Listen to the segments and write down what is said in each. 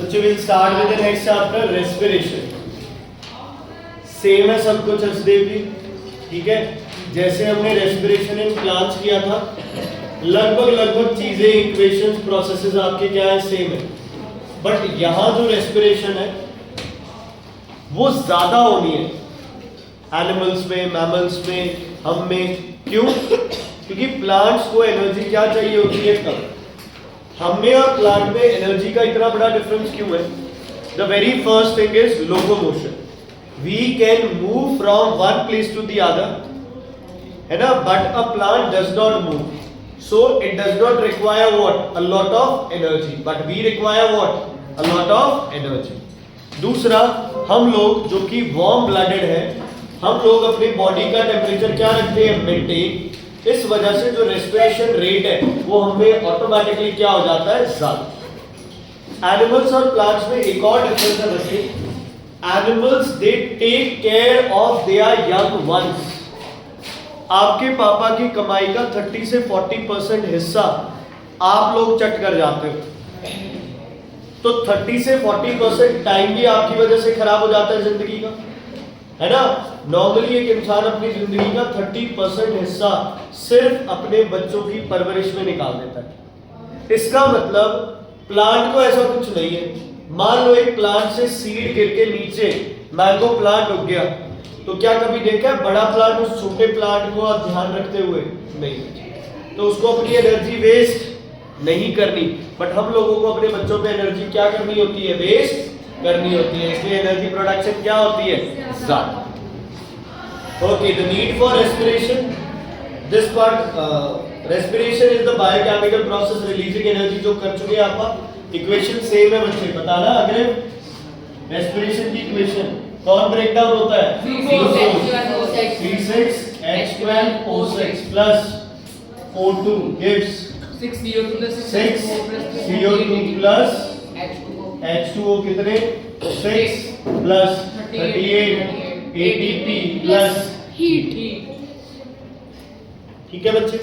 बच्चों will start with the next chapter respiration. Same है सब कुछ हसदेव भी, ठीक है। जैसे हमने रेस्पिरेशन इन प्लांट्स किया था, लगभग चीजें, इक्वेशंस, प्रोसेसेस आपके क्या है, सेम है। बट यहां जो रेस्पिरेशन है वो ज्यादा होनी है एनिमल्स में, मैमल्स में, हम में। क्यों? क्योंकि प्लांट्स को एनर्जी क्या चाहिए होती है कम। हम में और प्लांट में एनर्जी का इतना बड़ा डिफरेंस क्यों है? The very first thing is locomotion. We can move from one place to the other, है ना, but a plant does not move, so it does not require what, a lot of energy, but we require what, a lot of energy. दूसरा, हम लोग जो कि warm blooded है, हम लोग अपनी बॉडी का टेम्परेचर क्या रखते हैं, मेंटेन। इस वजह से जो रेस्पिरेशन रेट है वो हमें ऑटोमेटिकली क्या हो जाता है, ज्यादा। एनिमल्स और प्लांट्स में एक और डिफरेंस है बच्चे। Animals they take care of their young ones. आपके पापा की कमाई का 30 से 40% हिस्सा आप लोग चट कर जाते हो, तो 30 से 40% टाइम भी आपकी वजह से खराब हो जाता है जिंदगी का, है ना। नॉर्मली एक इंसान अपनी जिंदगी का 30% हिस्सा सिर्फ अपने बच्चों की परवरिश में निकाल देता है। इसका मतलब प्लांट को ऐसा कुछ नहीं है। मान लो एक प्लांट से सीड गिर के नीचे मैंगो प्लांट उग गया, तो क्या कभी देखा है बड़ा प्लांट उस छोटे प्लांट को ध्यान रखते हुए? नहीं। तो उसको अपनी एनर्जी वेस्ट नहीं करनी, बट हम लोगों को अपने बच्चों पे एनर्जी क्या करनी होती है, वेस्ट करनी होती है। इसलिए एनर्जी प्रोडक्शन क्या होती है, ज्यादा। Okay, the need for respiration, this part respiration is the biochemical process releasing energy, जो कर चुके हैं आप। इक्वेशन सेम है बच्चे, बताना अगर रेस्पिरेशन की इक्वेशन कौन ब्रेक डाउन होता है, C6H12O6 plus O2 gives 6CO2 plus H2O कितने, 6 प्लस 38 ATP प्लस हीट। ठीक है बच्चे,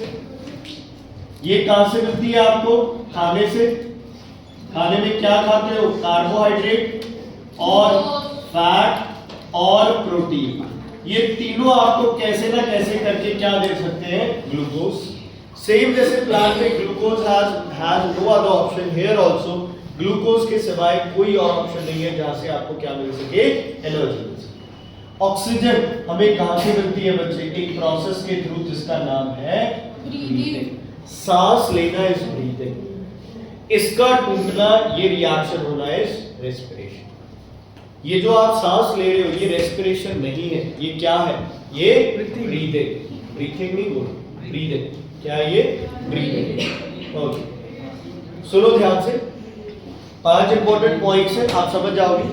ये कहां से मिलती है आपको? खाने से। खाने में क्या खाते हो? कार्बोहाइड्रेट और फैट और प्रोटीन। ये तीनों आपको कैसे ना कैसे करके क्या दे सकते हैं, ग्लूकोज। सेम जैसे प्लांट में glucose has no other option, here also glucose के सिवाय कोई और ऑप्शन नहीं है जहां से आपको क्या मिल सके, एनर्जी मिल सके। ऑक्सीजन हमें कहां से मिलती है बच्चे? एक प्रोसेस के थ्रू जिसका नाम है ब्रीथिंग। सांस लेना इज ब्रीथिंग, इसका टूटना ये रिएक्शन होना इज रेस्पिरेशन। ये जो आप सांस ले रहे हो ये रेस्पिरेशन नहीं है, ये क्या है, ये ब्रीथिंग। ब्रीथिंग नहीं बोलो, ब्रीथिंग। क्या है ये? ब्रीथिंग। ओके, सुनो ध्यान से, 5 इंपॉर्टेंट पॉइंट्स हैं, आप समझ जाओगे।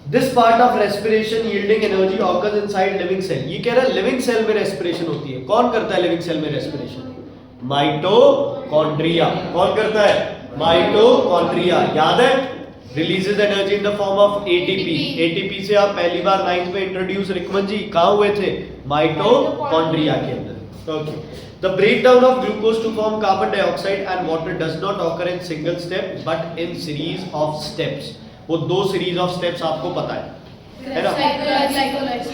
This part of respiration yielding energy occurs inside living cell. ये कह रहा है लिविंग सेल में रेस्पिरेशन होती है। कौन करता है लिविंग सेल में रेस्पिरेशन? माइटोकॉन्ड्रिया। कौन करता है? माइटोकॉन्ड्रिया। याद है? Releases energy in the form of ATP. ATP से आप पहली बार 9th में इंट्रोड्यूस रिकमन जी कहां हुए थे? माइटोकॉन्ड्रिया के अंदर। Okay, the breakdown of glucose to form carbon dioxide and water does not occur in single step but in series of steps. वो 2 सीरीज ऑफ स्टेप्स आपको पता है ना,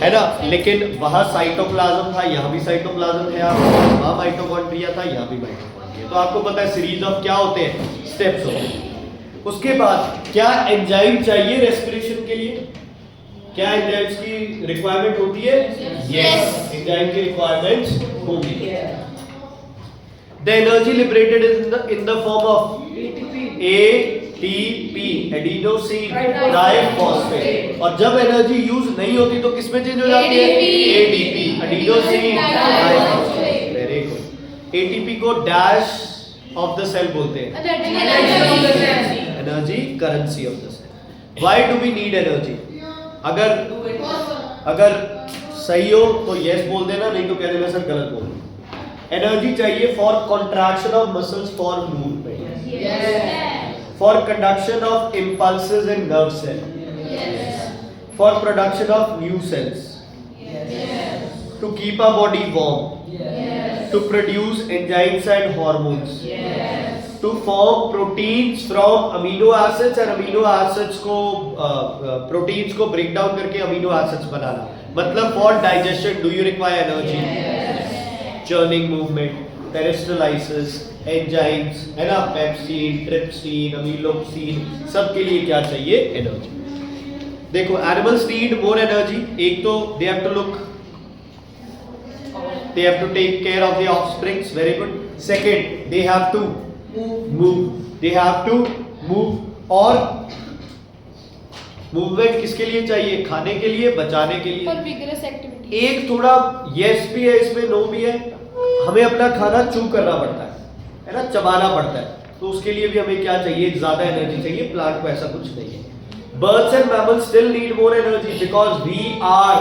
है ना। लेकिन वहां साइटोप्लाज्म था, यहाँ भी साइटोप्लाज्म है, वहां माइटोकॉन्ड्रिया था, यहाँ भी माइटोकॉन्ड्रिया। तो आपको पता है सीरीज ऑफ क्या होते हैं, स्टेप्स होते हैं। उसके बाद क्या एंजाइम चाहिए रेस्पिरेशन के लिए? क्या एंजाइम्स की रिक्वायरमेंट होती है? यस, एंजाइम की रिक्वायरमेंट होगी। The energy liberated in the form of ATP, adenosine triphosphate. और जब एनर्जी यूज नहीं होती तो किस में चेंज हो जाती है? ADP, adenosine triphosphate. Very good. ATP को डैश ऑफ द सेल बोलते हैं, energy currency of the cell. Why do we need energy? अगर सही हो तो यस बोल देना, नहीं तो कह देना सर गलत बोल देना। एनर्जी चाहिए for contraction of muscles, for movement, for conduction of impulses in nerve cell, for production of new cells, to keep our body warm, to produce enzymes and hormones, to form proteins from amino acids और amino acids को proteins को break down करके amino acids बनाना। मतलब for digestion do you require energy, churning movement, peristalsis, enzymes है ना, pepsin, trypsin, अमीलोक्सिन, सब के लिए क्या चाहिए? एनर्जी। देखो एनिमल्स नीड मोर एनर्जी। एक तो they have to look, they have to take care of the offsprings, very good. Second, they have to move, they have to move। और मूवमेंट किसके लिए चाहिए? खाने के लिए, बचाने के लिए, और vigorous activity। एक थोड़ा यस भी है इसमें, नो भी है। हमें अपना खाना चू करना पड़ता है ना, चबाना पड़ता है, तो उसके लिए भी हमें क्या चाहिए? ज्यादा एनर्जी चाहिए। प्लांट को ऐसा कुछ नहीं है। Birds and mammals still need more energy because we are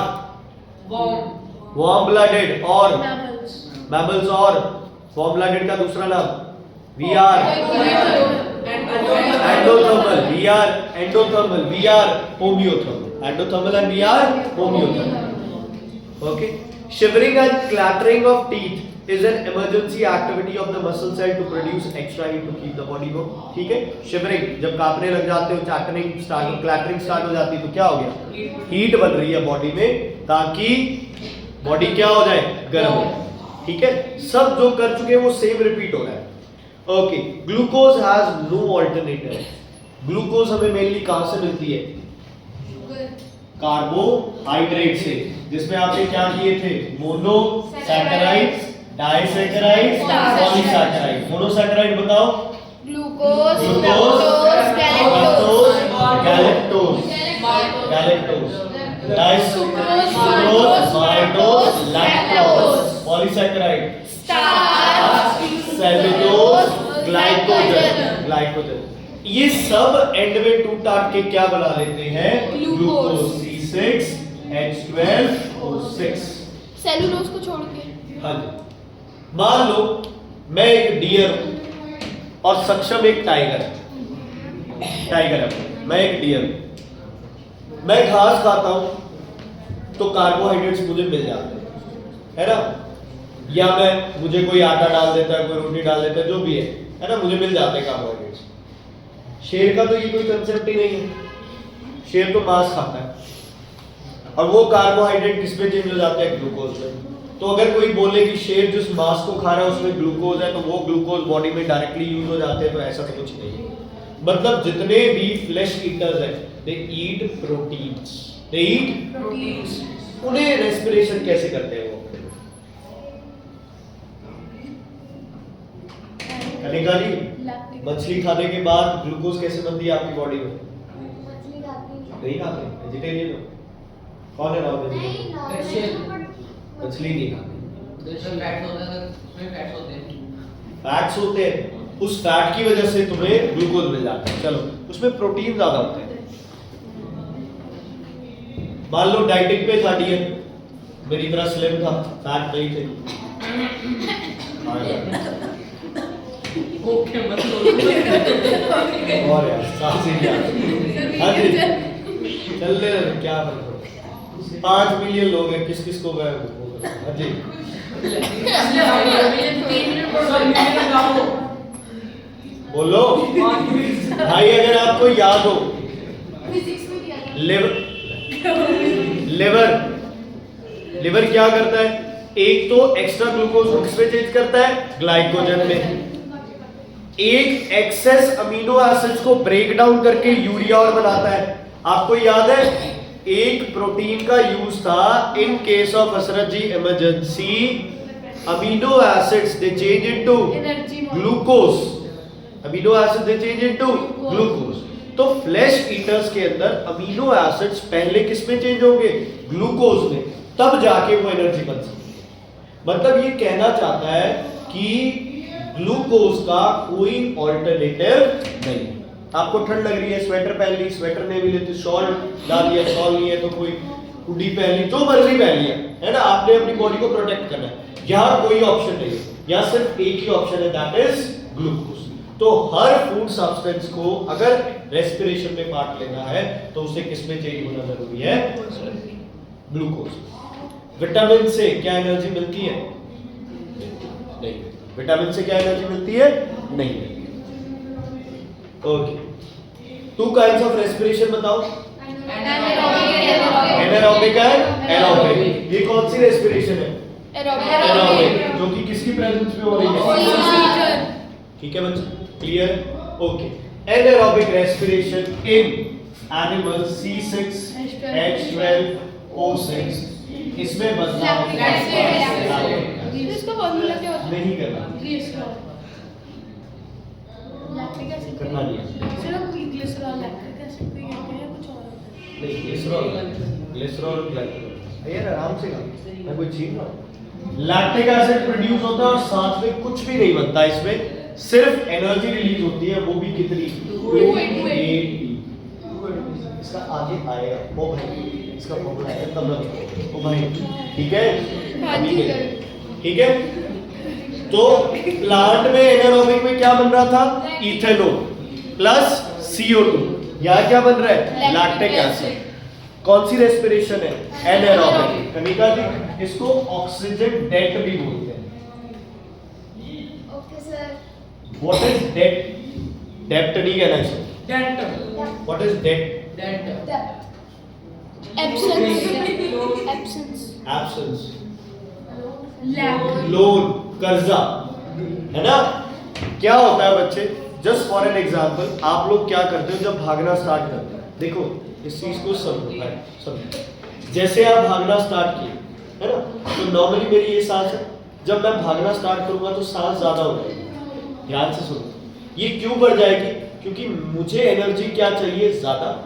warm blooded, और मैमल्स और वार्म ब्लडेड का दूसरा नाम we are endothermal, we are endothermal, we are homeothermal, endothermal and we are homeothermal. Okay. Shivering and clattering of teeth is an emergency activity of the muscle cell to produce extra heat to keep the body warm. ठीक है। Shivering, जब कांपने लग जाते हो, chattering start, क्लैटरिंग start हो जाती है, तो क्या हो गया? हीट बन रही है बॉडी में, ताकि बॉडी क्या हो जाए? गर्म हो जाए। ठीक है। सब जो कर चुके हैं वो सेम रिपीट हो रहा है। Okay. Glucose has no alternative. Glucose हमें मेनली कहां से मिलती है? कार्बोहाइड्रेट से, जिसमें आपने क्या किए थे? Monosaccharides, disaccharides, polysaccharide. मोनोसैकेराइड बताओ। Glucose, galactose, disucrose, maltose, lactose. Polysaccharide starch, cellulose, glycogen. ये सब एंड में टू टाट के क्या बना लेते हैं? Glucose, C6H12O6। सेलुलोज को छोड़ के। हाँ जी। मान लो मैं एक डियर हूं और सक्षम एक टाइगर है। मैं एक डियर हूं, मैं घास खाता हूं तो कार्बोहाइड्रेट्स मुझे मिल जाते हैं, है ना, या मुझे कोई आटा डाल देता है, कोई रोटी डाल देता है, जो भी है ना, मुझे मिल जाते हैं कार्बोहाइड्रेट्स। शेर का तो ये कोई कंसेप्ट ही नहीं है। शेर तो मांस खाता है और वो कार्बोहाइड्रेट किस पे चेंज हो जाते हैं? ग्लूकोज में। तो अगर कोई बोले कि शेर जिस मांस को खा रहा है उसमें ग्लूकोज है, तो वो ग्लूकोज बॉडी में डायरेक्टली यूज हो जाते हैं, तो ऐसा तो कुछ नहीं है। मतलब जितने भी फ्लैश ईटर्स हैं, दे ईट प्रोटीन्स, दे ईट प्रोटीन्स। उन्हें रेस्पिरेशन कैसे करते हैं वो? कनिका जी, मछली खाने के बाद ग्लूकोज कैसे बनती है आपकी बॉडी में? नहीं खाते, वेजिटेरियन हो। कौन है नॉन वेजिटेरियन? मछली नहीं खाते। फैट्स होते हैं, उस फैट की वजह से तुम्हें ग्लूकोज मिल जाता है। चलो, उसमें प्रोटीन ज्यादा होते हैं। मान लो डाइटिंग पे था डियर, मेरी तरह स्लिम था, फैट नहीं थे। ओके और यार सांस ही क्या? हाँ जी, चल ले क्या फर्क पड़ता? 5 मिलियन लोग हैं, किस किस को मैं? हाँ जी, बोलो भाई। अगर आपको याद हो, लिवर क्या करता है? एक तो एक्स्ट्रा ग्लूकोज को किसमें चेंज करता है? ग्लाइकोजन में। एक एक्सेस अमीनो एसिड्स को ब्रेक डाउन करके यूरिया और बनाता है। आपको याद है एक प्रोटीन का यूज था इन केस ऑफ हसरत जी emergency, amino acids they change into glucose, amino acid they change into glucose. तो फ्लैश ईटर्स के अंदर अमीनो एसिड्स पहले किस में चेंज होंगे? ग्लूकोज में, तब जाके वो एनर्जी बन सकती है। मतलब ये कहना चाहता है कि ग्लूकोज का कोई ऑल्टरनेटिव नहीं। आपको ठंड लग रही है, स्वेटर पहन ली, स्वेटर नहीं मिले तो शॉल डाल लिया, शॉल नहीं है तो कोई हुडी पहन ली, जो मर्जी पहन लिया, है ना। आपने अपनी बॉडी को प्रोटेक्ट करना है। यहाँ कोई ऑप्शन नहीं है, यहाँ सिर्फ एक ही ऑप्शन है, दैट इज ग्लूकोज। तो हर फूड सब्सटेंस को अगर रेस्पिरेशन में पार्ट लेना है तो उसे किस में चेंज होना जरूरी है? ग्लूकोज। विटामिन से क्या एनर्जी मिलती है? नहीं। विटामिन से क्या एनर्जी मिलती है? नहीं। ओके, 2 kinds of respiration बताओ, एनारोबिक एंड एरोबिक। ये कौन सी रेस्पिरेशन है? एरोबिक, जो कि किसकी प्रेजेंस में हो रही है? ठीक है बच्चे, clear? Okay, anaerobic respiration in animal C6H12O6, इसमें बदलाव इसका फॉर्मूला क्या होता है? नहीं करना, लैक्टिक एसिड करना नहीं है। सिर्फ ग्लिसरॉल लैक्टिक एसिड भी कहते हैं, कुछ और होता है। नहीं, ग्लिसरॉल ग्लाइकोल। यार आराम से कर, मैं कोई छीन रहा हूं। लैक्टिक एसिड प्रोड्यूस होता है और साथ में कुछ भी नहीं बनता, इसमें सिर्फ एनर्जी रिलीज होती है, वो भी कितनी? 280। इसका आगे आएगा, ओ भाई इसका फॉर्मूला है तब ना, ओ भाई ठीक है, हाँ जी सर। ठीक है। तो प्लांट में एनारोबिक में क्या बन रहा था? इथेनॉल प्लस CO2, यहाँ क्या बन रहा है? Lactic acid. कौन सी रेस्पिरेशन है? एनारोबिक। कनिका जी, इसको ऑक्सीजन डेट भी बोलते हैं। Okay sir. What is debt? Dept नहीं कहना चाहिए, dent what is debt? Dent absence absence absence, lack loan, कर्जा, है ना? क्या होता है बच्चे, जस्ट फॉर एन एग्जांपल, आप लोग क्या करते हो जब भागना स्टार्ट करते हैं? देखो इस चीज को समझो, जैसे आप भागना स्टार्ट किए, है ना, तो नॉर्मली मेरी ये सांस है, जब मैं भागना स्टार्ट करूंगा तो सांस ज्यादा हो जाएगी। ध्यान से सुनो, ये क्यों बढ़ जाएगी? क्योंकि मुझे एनर्जी क्या चाहिए? ज्यादा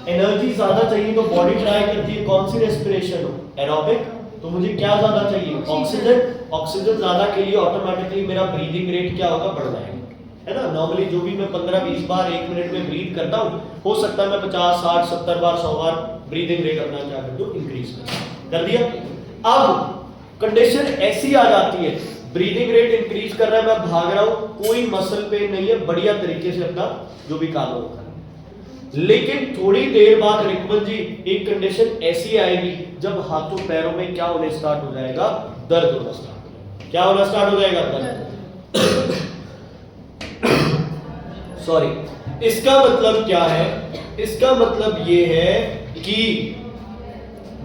एनर्जी ज्यादा चाहिए, तो बॉडी ट्राई करती है कौन सी रेस्पिरेशन हो? एरोबिक। तो मुझे क्या ज्यादा चाहिए? ऑक्सीजन। ऑक्सीजन ज्यादा के लिए ऑटोमेटिकली मेरा ब्रीदिंग रेट क्या होगा? बढ़ जाएगा, है ना? नॉर्मली जो भी मैं 15-20 बार 1 मिनट में ब्रीथ करता हूँ, हो सकता है मैं 50, 60, 70 बार, 100 बार ब्रीदिंग रेट अपना क्या कर दूं? इंक्रीज कर दिया। अब कंडीशन ऐसी आ जाती है, ब्रीदिंग रेट इंक्रीज कर रहा है, मैं भाग रहा हूं, कोई मसल पेन नहीं है, बढ़िया तरीके से अपना जो भी काम होगा। लेकिन थोड़ी देर बाद रिकमन जी एक कंडीशन ऐसी आएगी जब हाथों पैरों में क्या होने स्टार्ट हो जाएगा? दर्द होना स्टार्ट हो जाएगा। क्या होना स्टार्ट हो जाएगा? दर्द। सॉरी, इसका मतलब क्या है? इसका मतलब ये है कि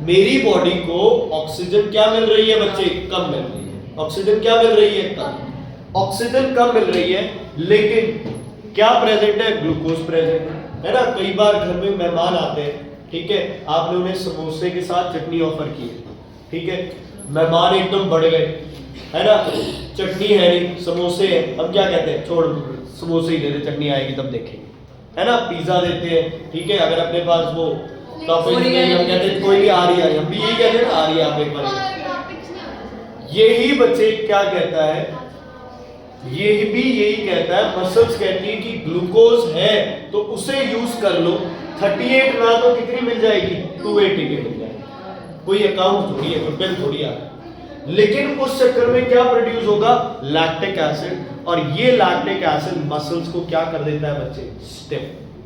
मेरी बॉडी को ऑक्सीजन क्या मिल रही है बच्चे? कम मिल रही है। ऑक्सीजन क्या मिल रही है? कम। ऑक्सीजन कम मिल रही है, लेकिन क्या प्रेजेंट है? ग्लूकोज प्रेजेंट है ना? कई बार घर में मेहमान आते हैं, ठीक है, आपने उन्हें समोसे के साथ चटनी ऑफर की है, ठीक है, मेहमान एकदम बढ़ गए, है ना, चटनी है नहीं, समोसे है, हम क्या कहते हैं? छोड़, समोसे ही दे दे, चटनी आएगी तब देखेंगे, है ना? पिज्जा देते हैं, ठीक है, अगर अपने पास वो टॉपिंग नहीं, हम कहते हैं कोई भी आ रही है, हम भी यही कहते हैं ना, आ रही है आप एक बार। यही बच्चे क्या कहता है? ये भी यही कहता है, मसल्स कहती है कि ग्लूकोज है तो उसे यूज कर लो, 38 ना तो कितनी मिल जाएगी? 280 की मिल जाएगी। कोई अकाउंट थोड़ी है, कोई बिल थोड़ी है, लेकिन उस चक्कर में क्या प्रोड्यूस होगा? Lactic acid. और ये लैक्टिक एसिड मसल्स को क्या कर देता है बच्चे? स्टिफ।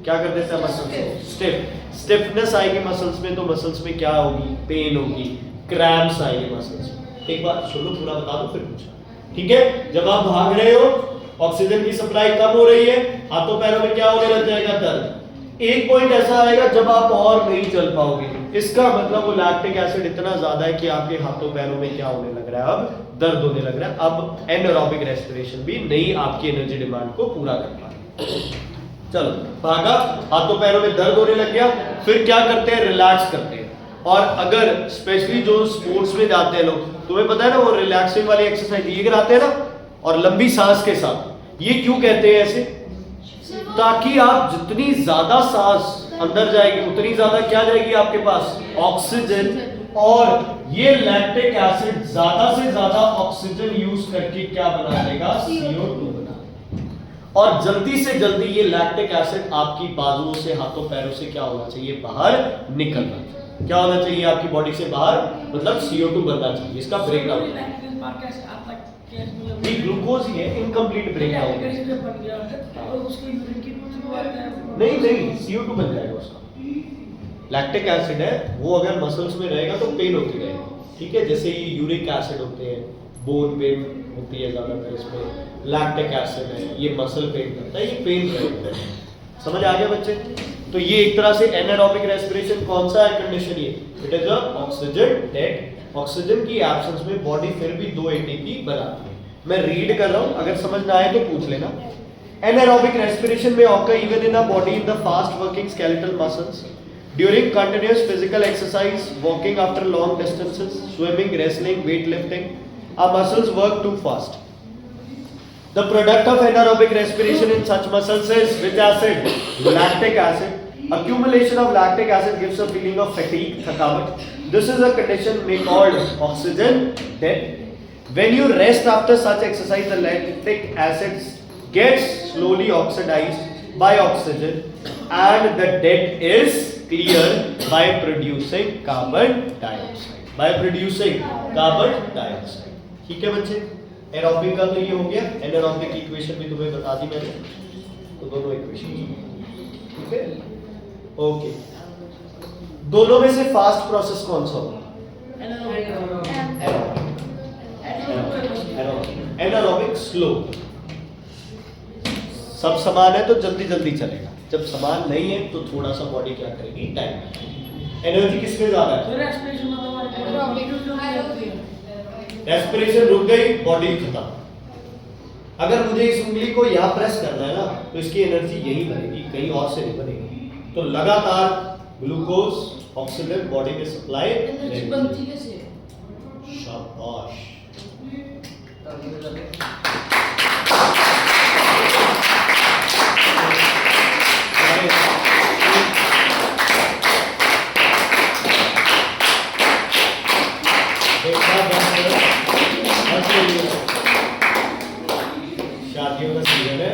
क्या कर देता है मसल्स को? स्टिफ। स्टिफनेस आएगी मसल्स में, तो मसल्स में क्या होगी? पेन होगी, क्रैम्प्स आएंगे मसल्स में। एक बार सुनो, पूरा बता दो फिर पूछो, ठीक है? जब आप भाग रहे हो, ऑक्सीजन की सप्लाई कम हो रही है, हाथों पैरों में क्या होने लग जाएगा? दर्द। एक पॉइंट ऐसा आएगा जब आप और नहीं चल पाओगे, इसका मतलब वो लैक्टिक एसिड इतना ज्यादा है कि आपके हाथों पैरों में क्या होने लग रहा है? अब दर्द होने लग रहा है। अब एनारोबिक रेस्पिरेशन भी नहीं आपकी एनर्जी डिमांड को पूरा कर पा रही। चलो, भागा, हाथों पैरों में दर्द होने लग गया, फिर क्या करते हैं? रिलैक्स करते हैं। और अगर स्पेशली जो स्पोर्ट्स में जाते हैं लोग, तुम्हें पता है ना, वो रिलैक्सिंग वाली एक्सरसाइज ये कराते हैं ना, और लंबी सांस के साथ। ये क्यों कहते हैं ऐसे? ताकि आप जितनी ज्यादा सांस अंदर जाएगी, उतनी ज्यादा क्या जाएगी आपके पास? ऑक्सीजन। और ये लैक्टिक एसिड ज्यादा से ज्यादा ऑक्सीजन यूज करके क्या बना देगा? CO2 बना देगा। और जल्दी से जल्दी ये लैक्टिक एसिड आपकी बाजुओं से, हाथों पैरों से क्या होना चाहिए? बाहर निकलना चाहिए। क्या होना चाहिए आपकी बॉडी से बाहर? मतलब CO2 बनना चाहिए। इसका ब्रेकडाउन ये ग्लूकोज ही है, इनकम्प्लीट ब्रेकडाउन। नहीं, CO2 बन जाएगा उसका। लैक्टिक एसिड है वो, अगर मसल्स में रहेगा तो पेन होती रहेगी, ठीक है? जैसे ये यूरिक एसिड होते हैं, बोन पेन होती है ज्यादातर इसमें, लैक्टिक एसिड है ये मसल पेन करता है, ये पेन करता है, समझ आ गया बच्चे? तो ये एक तरह से एनारोबिक रेस्पिरेशन कौन सा है कंडीशन? ये it is a oxygen dead. Oxygen की एब्सेंस में बॉडी फिर भी 2 एटीपी बनाती है। मैं रीड कर रहा हूं, अगर समझ ना आए तो पूछ लेना। Anaerobic respiration may occur even in a body in the fast working skeletal muscles during continuous physical exercise, walking after long distances, swimming, wrestling, weightlifting. Our muscles work too fast. The product of anaerobic respiration in such muscles is which acid? Lactic acid. Accumulation of lactic acid gives a feeling of fatigue, thakavat. This is a condition may called oxygen debt. When you rest after such exercise, the lactic acid gets slowly oxidized by oxygen and the debt is cleared by producing carbon dioxide. By producing carbon dioxide. ठीक है बच्चे? Aerobic का तो ये हो गया। Anaerobic equation भी तुम्हें बता दी मैंने, तो दोनों इक्वेशन ठीक है। ओके, दोनों में से फास्ट प्रोसेस कौन सा होगा? Anaerobic slow. सब समान है तो जल्दी जल्दी चलेगा, जब समान नहीं है तो थोड़ा सा बॉडी क्या करेगी, टाइम। एनर्जी किसमें ज्यादा है? रेस्पिरेशन रुक गई, बॉडी खत्म। अगर मुझे इस उंगली को यहाँ प्रेस करना है ना, तो इसकी एनर्जी यही बनेगी, कहीं और से नहीं बनेगी। तो लगातार ग्लूकोज ऑक्सीजन बॉडी में सप्लाई बनती कैसे? शाबाश। शादियों का सीजन है,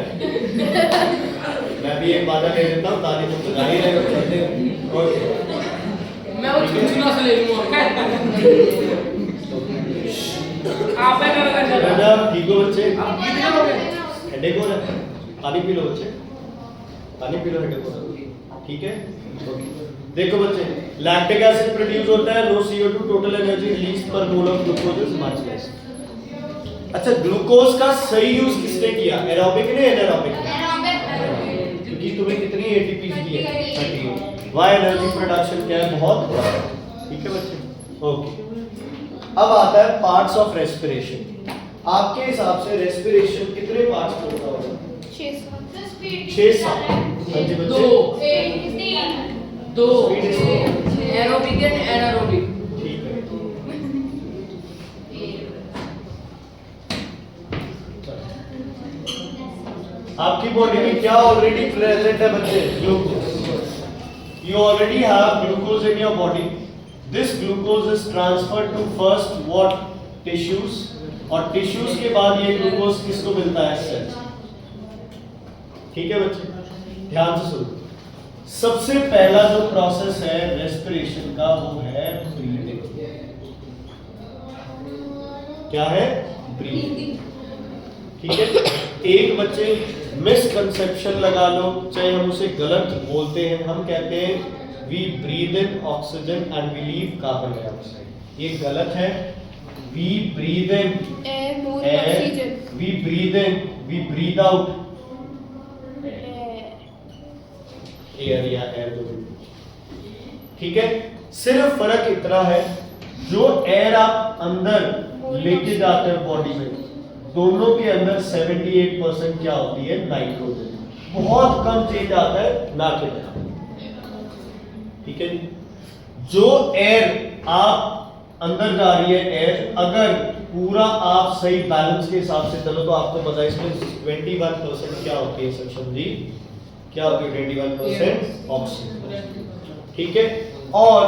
मैं भी एक वादा ले लेता हूँ, ताली तो बजा ही रहे हो। मैं वो चुना से ले लूँगा। आप है ना ठीक हो बच्चे? हेडेक हो रहा है, पानी पी लो बच्चे, पानी पी लो, हेडेक हो रहा है, ठीक है। देखो बच्चे, लैक्टिक एसिड प्रोड्यूस होता है, no CO2, total energy release पर mole of glucose is much less. अच्छा, ग्लूकोज का सही यूज किसने किया? एरोबिक ने, एनारोबिक ने? क्योंकि तुम्हें कितनी एटीपी दी है? 38। वाई एनर्जी प्रोडक्शन क्या है? बहुत बड़ा, ठीक है बच्चे। ओके, अब आता है पार्ट्स ऑफ रेस्पिरेशन। आपके हिसाब से रेस्पिरेशन कितने पार्ट्स में होता होगा? 6-7। हाँ जी बच्चे, 2 एरोबिक एंड एनारोबिक। ठीक है। आपकी बॉडी में क्या ऑलरेडी प्रेजेंट है बच्चे? Glucose. You already have glucose in your body. This glucose is transferred to first what? Tissues. और टिश्यूज के बाद ये ग्लूकोज किसको मिलता है? सेल्स। ठीक है बच्चे, ध्यान से सुनो। सबसे पहला जो प्रोसेस है रेस्पिरेशन का, वो है ब्रीदिंग। क्या है? ब्रीदिंग। ठीक है। एक बच्चे मिसकंसेप्शन लगा लो, चाहे हम उसे गलत बोलते हैं, हम कहते हैं we breathe in oxygen and we leave carbon dioxide. ये गलत है। We breathe in air, we breathe in, we breathe out air या एयर दो। ठीक है, सिर्फ फर्क इतना है, जो एयर आप अंदर लेके जाते हैं बॉडी में, दोनों के अंदर 78% क्या होती है? नाइट्रोजन। बहुत कम चेंज आता है ना के बराबर। ठीक है जी। जो एयर आप अंदर जा रही है, एयर अगर पूरा आप सही बैलेंस के हिसाब से चलो, तो आपको पता है इसमें 21% क्या होती है सेक्शन जी? क्या होती है? 21% ऑक्सीजन। ठीक है। और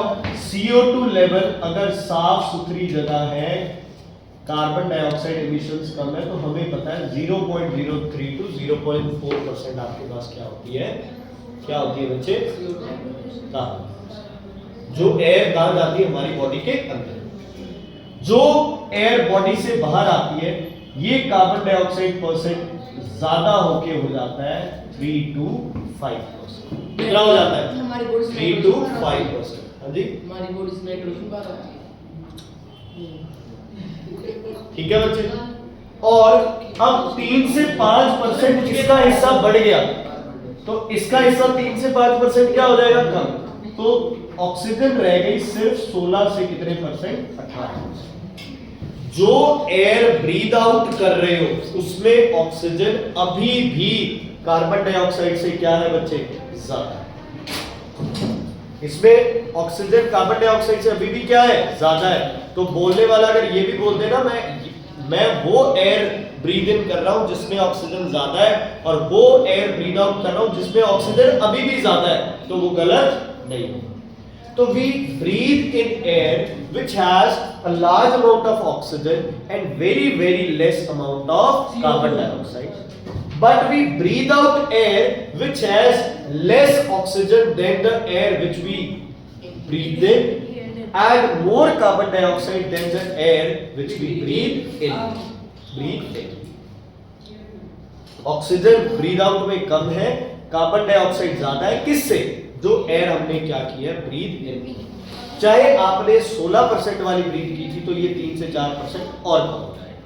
CO2 लेवल अगर साफ सुथरी जगह है, कार्बन डाइऑक्साइड एमिशंस कम है, तो हमें पता है 0.03 to 0.4% आपके पास क्या होती है? क्या होती है बच्चे? कार्बन। जो एयर कहाँ जाती है? हमारी बॉडी के अंदर। जो एयर बॉडी से बाहर आती है, ये कार्बन डाइऑक्साइड परसेंट ज्यादा होके हो जाता है 3 to 5%। कितना हो जाता है? हमारी बॉडी 3 to 5%। हाँ जी, हमारी बॉडी से नाइट्रोजन बाहर आती है। ठीक है बच्चे। और अब 3 से 5% किसका हिस्सा बढ़ गया? तो इसका हिस्सा 3 से 5% क्या हो जाएगा, कम। तो ऑक्सीजन रह गई सिर्फ 16 से कितने परसेंट, 18%। जो एयर ब्रीद आउट कर रहे हो उसमें ऑक्सीजन अभी भी कार्बन डाइऑक्साइड से क्या है बच्चे, ज्यादा। इसमें ऑक्सीजन कार्बन डाइऑक्साइड से अभी भी क्या है, ज्यादा है। तो बोलने वाला अगर ये भी बोल देना मैं वो एयर ब्रीद इन कर रहा हूं जिसमें ऑक्सीजन ज्यादा है और वो एयर ब्रीद आउट कर रहा हूं जिसमें ऑक्सीजन अभी भी ज्यादा है, तो वो गलत नहीं होगा। तो we breathe in air which has a large amount of oxygen and very less amount of carbon dioxide, but we breathe out air which has less oxygen than the air which we breathe in and more carbon dioxide than the air which we breathe in. Oxygen breathe out में कम है, carbon dioxide ज्यादा है, किससे, जो air हमने क्या किया, breathe in. चाहे आपने 16% वाली ब्रीद की थी तो ये 3 से 4% और कम हो जाएगा,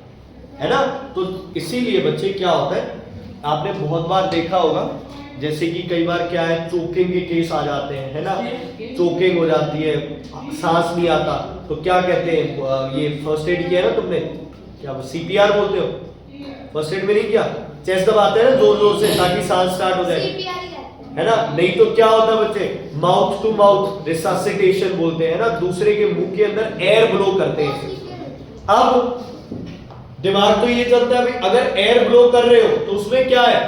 है ना। तो इसीलिए बच्चे क्या होता है, आपने बहुत बार देखा होगा, जैसे कि कई बार क्या है, चोकिंग के केस आ जाते हैं, है ना, चोकिंग हो जाती है, सांस नहीं आता, तो क्या कहते हैं, ये फर्स्ट एड किया ना तुमने, क्या CPR बोलते हो, फर्स्ट एड में नहीं किया, चेस्ट दबाते हैं ना जोर जोर से ताकि सांस स्टार्ट हो जाए, है ना। नहीं तो क्या होता है बच्चे, माउथ टू माउथ रिससिटेशन बोलते हैं ना, दूसरे के मुंह के अंदर एयर ब्लो करते हैं। अब दिमाग तो ये चलता है भाई अगर एयर ब्लो कर रहे हो तो उसमें क्या है,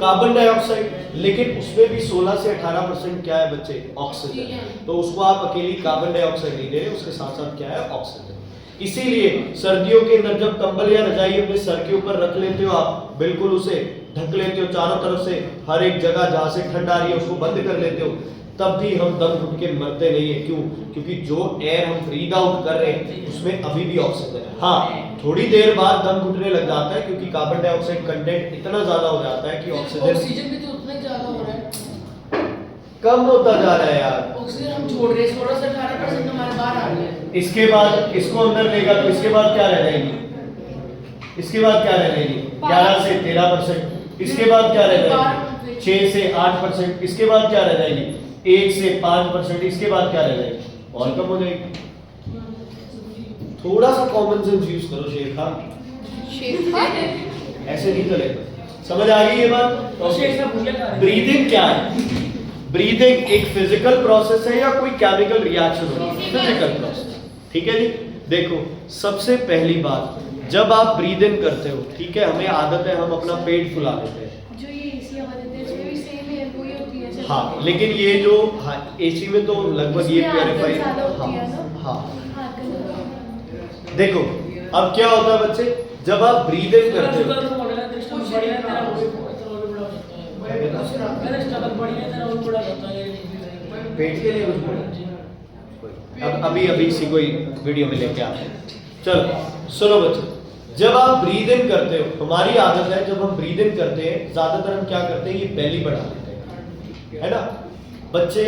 कार्बन डाइऑक्साइड, लेकिन उसमें भी 16 से 18% क्या है बच्चे, ऑक्सीजन। तो उसको आप अकेली कार्बन डाइऑक्साइड नहीं दे रहे, उसके साथ साथ क्या है, ऑक्सीजन। इसीलिए सर्दियों के अंदर जब कंबल या रजाई अपने सर के ऊपर रख लेते हो आप, बिल्कुल उसे ढक लेते हो चारों तरफ से, हर एक जगह जहां से ठंड आ रही है उसको बंद कर लेते हो, तब भी हम दम घुट के मरते नहीं है। क्यों? क्योंकि जो एयर हम ब्रीद आउट कर रहे हैं उसमें अभी भी ऑक्सीजन है। हाँ, थोड़ी देर बाद दम घुटने लग जाता है क्योंकि कार्बन डाइऑक्साइड कंटेंट इतना ज्यादा हो जाता है कि ऑक्सीजन भी तो उतना ही ज्यादा हो रहा है, कम होता जा रहा है यार। ऑक्सीजन हम छोड़ रहे हैं, 16 से 18% हमारे बाहर आ रही है। इसके बाद इसको अंदर लेगा तो इसके बाद क्या रह जाएगी, इसके बाद क्या रह जाएगी, 11 से 13%, इसके बाद क्या रह जाएगी, 6 से 8%, इसके बाद क्या रह जाएगी, 1 से 5%, इसके बाद क्या रह जाएगी, और कम हो जाएगी। थोड़ा सा कॉमन सेंस यूज करो शेर खान, ऐसे नहीं चलेगा। समझ आ गई ये बात? ब्रीदिंग क्या है? ब्रीदिंग एक फिजिकल प्रोसेस है या कोई केमिकल रिएक्शन हो, फिजिकल प्रोसेस, ठीक है जी। देखो सबसे पहली बात, जब आप ब्रीद इन करते हो, ठीक है, हमें आदत है हम अपना पेट फुला लेते हैं, जो ये एसी हवा देते हैं इसमें भी सेम है, वही होती है ऐसे। हाँ, लेकिन ये जो एसी में तो लगभग ये प्योरीफाई, हाँ, देखो अब क्या होता है बच्चे, जब आप ब्रीद इन करते हो, पेट के लिए कुछ बोला, अब अभी इसी कोई वीडियो में लेके आते हैं। चलो सुनो बच्चे, जब आप ब्रीद इन करते हो, हमारी आदत है जब हम ब्रीद इन करते हैं ज्यादातर हम क्या करते हैं, ये बेली बढ़ा लेते हैं, है ना बच्चे।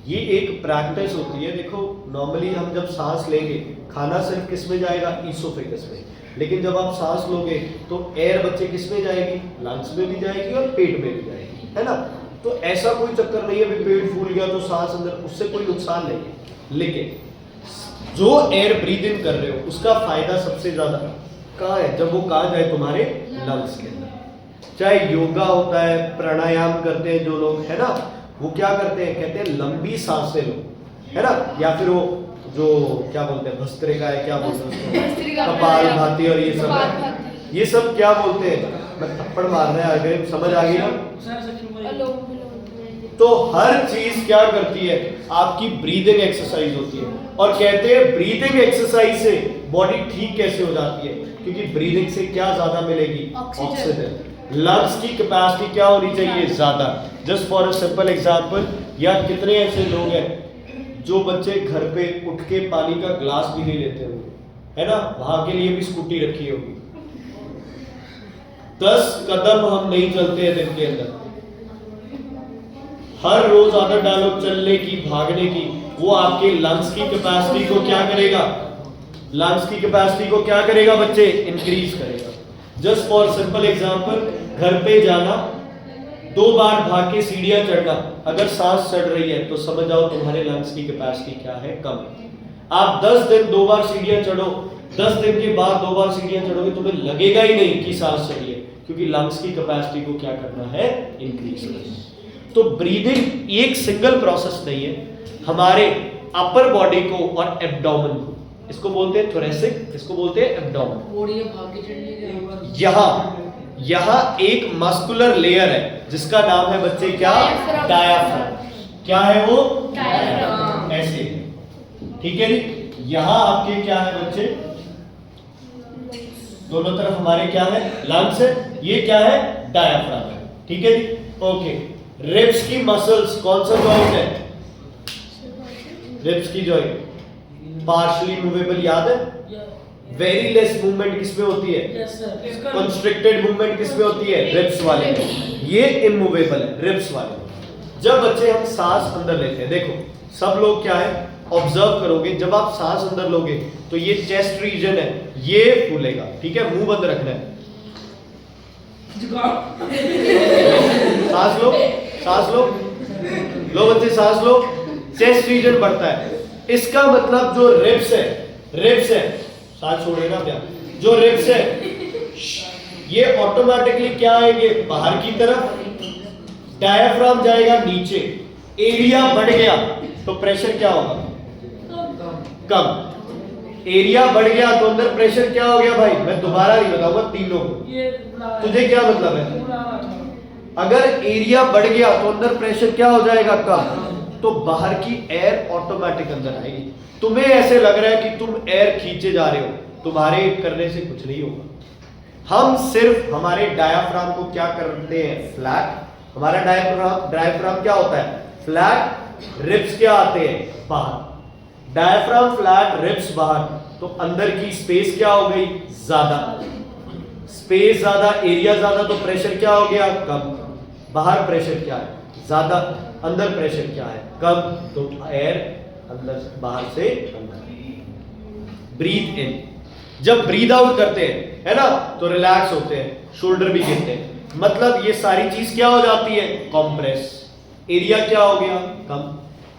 ये एक प्रैक्टिस होती है। देखो नॉर्मली हम जब सांस लेंगे, खाना सिर्फ किस में जाएगा, ईसोफेगस में, लेकिन जब आप सांस लोगे तो एयर बच्चे किस में जाएगी, लंग्स में भी जाएगी और पेट में भी जाएगी, है ना। तो ऐसा कोई चक्कर नहीं है भी पेट फूल गया तो सांस अंदर, उससे कोई नुकसान नहीं है। लेकिन जो एयर ब्रीद इन कर रहे हो उसका फायदा सबसे ज्यादा कहाँ है, जब वो कहाँ जाए, तुम्हारे लंग्स के अंदर। चाहे योगा होता है, प्राणायाम करते हैं जो लोग, है ना, वो क्या करते हैं, कहते हैं लंबी सांसें लो, है ना, या फिर वो जो क्या बोलते हैं, भस्त्रिका है, क्या बोलते हैं, कपालभाति और ये सब है, ये सब क्या बोलते हैं, मैं थप्पड़ मारना है, अगर समझ आ गई ना। तो हर चीज क्या करती है, आपकी ब्रीदिंग एक्सरसाइज होती है। और कहते हैं ब्रीदिंग एक्सरसाइज से बॉडी ठीक कैसे हो जाती है, क्योंकि ब्रीदिंग से क्या ज्यादा मिलेगी, ऑक्सीजन। लंग्स की कैपेसिटी क्या होनी चाहिए, ज्यादा। Just for a simple example, या कितने ऐसे लोग हैं जो बच्चे घर पे उठ के पानी का ग्लास भी नहीं लेते होंगे, है ना, वहां के लिए भी स्कूटी रखी होगी। 10 कदम हम नहीं चलते हैं दिन के अंदर, हर रोज आदत डालो चलने की, भागने की, वो आपके लंग्स की कैपेसिटी को क्या करेगा, लंग्स की कैपेसिटी को क्या करेगा बच्चे, इंक्रीज करेगा। जस्ट फॉर सिंपल एग्जांपल, घर पे जाना, 2 बार भाग के सीढ़ियां चढ़ना, अगर सांस चढ़ रही है तो समझ जाओ तुम्हारे लंग्स की कैपेसिटी क्या है, कम है। आप 10 दिन 2 बार सीढ़ियां चढ़ो, 10 दिन के बाद 2 बार सीढ़ियां चढ़ोगे, तुम्हें लगेगा ही नहीं कि सांस चढ़ी है, क्योंकि लंग्स की कैपेसिटी को क्या करना है, इंक्रीज करना। तो ब्रीदिंग एक सिंगल प्रोसेस नहीं है, हमारे अपर बॉडी को और एब्डोमेन को, इसको बोलते हैं थोरेसिक, इसको बोलते हैं एब्डोमेन। यहाँ एक मस्कुलर लेयर है जिसका नाम है बच्चे क्या, डायाफ्राम। क्या है वो, डायाफ्राम। ऐसे, ठीक है जी। यहाँ आपके क्या है बच्चे, दोनों तरफ हमारे क्या है, लंग्स है, ये क्या है, डायाफ्राम है, ठीक है जी। ओके, रिब्स की मसल्स, कौन सा जॉइंट है, रिब्स की जॉइंट पार्शियली मूवेबल, याद है। वेरी लेस मूवमेंट किसमें होती है, कंस्ट्रिक्टेड मूवमेंट किसमें होती है, रिब्स वाले में। ये इमूवेबल है रिब्स वाले। जब बच्चे हम सांस अंदर लेते हैं, देखो सब लोग क्या है, ऑब्जर्व करोगे, जब आप सांस अंदर लोगे तो ये चेस्ट रीजन है, ये फूलेगा, ठीक है, मुंह बंद रखना है। सांस लो, सांस लो, लो बच्चे सांस लो, चेस्ट रीजन बढ़ता है। इसका मतलब जो रिब्स है, रिब्स है, सांस छोड़ेगा क्या, जो रिब्स है ये ऑटोमेटिकली क्या आएंगे, बाहर की तरफ, डायाफ्राम जाएगा नीचे, एरिया बढ़ गया तो प्रेशर क्या होगा, कम। एरिया बढ़ गया तो अंदर प्रेशर क्या हो गया भाई, मैं दोबारा नहीं बताऊंगा तीनों को, तुझे क्या मतलब है। अगर एरिया बढ़ गया तो अंदर प्रेशर क्या हो जाएगा, कम, तो बाहर की एयर ऑटोमेटिक अंदर आएगी। तुम्हें ऐसे लग रहा है कि तुम एयर खींचे जा रहे हो, तुम्हारे करने से कुछ नहीं होगा। हम सिर्फ हमारे डायाफ्राम को क्या करते हैं, फ्लैट। हमारा डायाफ्राम क्या होता है, फ्लैट, रिब्स क्या आते हैं बाहर, डायाफ्राम फ्लैट, रिब्स बाहर, तो अंदर की स्पेस क्या हो गई, ज्यादा, स्पेस ज्यादा, एरिया ज्यादा, तो प्रेशर क्या हो गया, कम। बाहर प्रेशर क्या है, ज्यादा, अंदर प्रेशर क्या है, कम, तो एयर अंदर बाहर से अंदर। ब्रीथ इन, जब ब्रीथ आउट करते हैं, है ना, तो रिलैक्स होते हैं, शोल्डर भी गिरते हैं, मतलब ये सारी चीज क्या हो जाती है, कॉम्प्रेस, एरिया क्या हो गया, कम,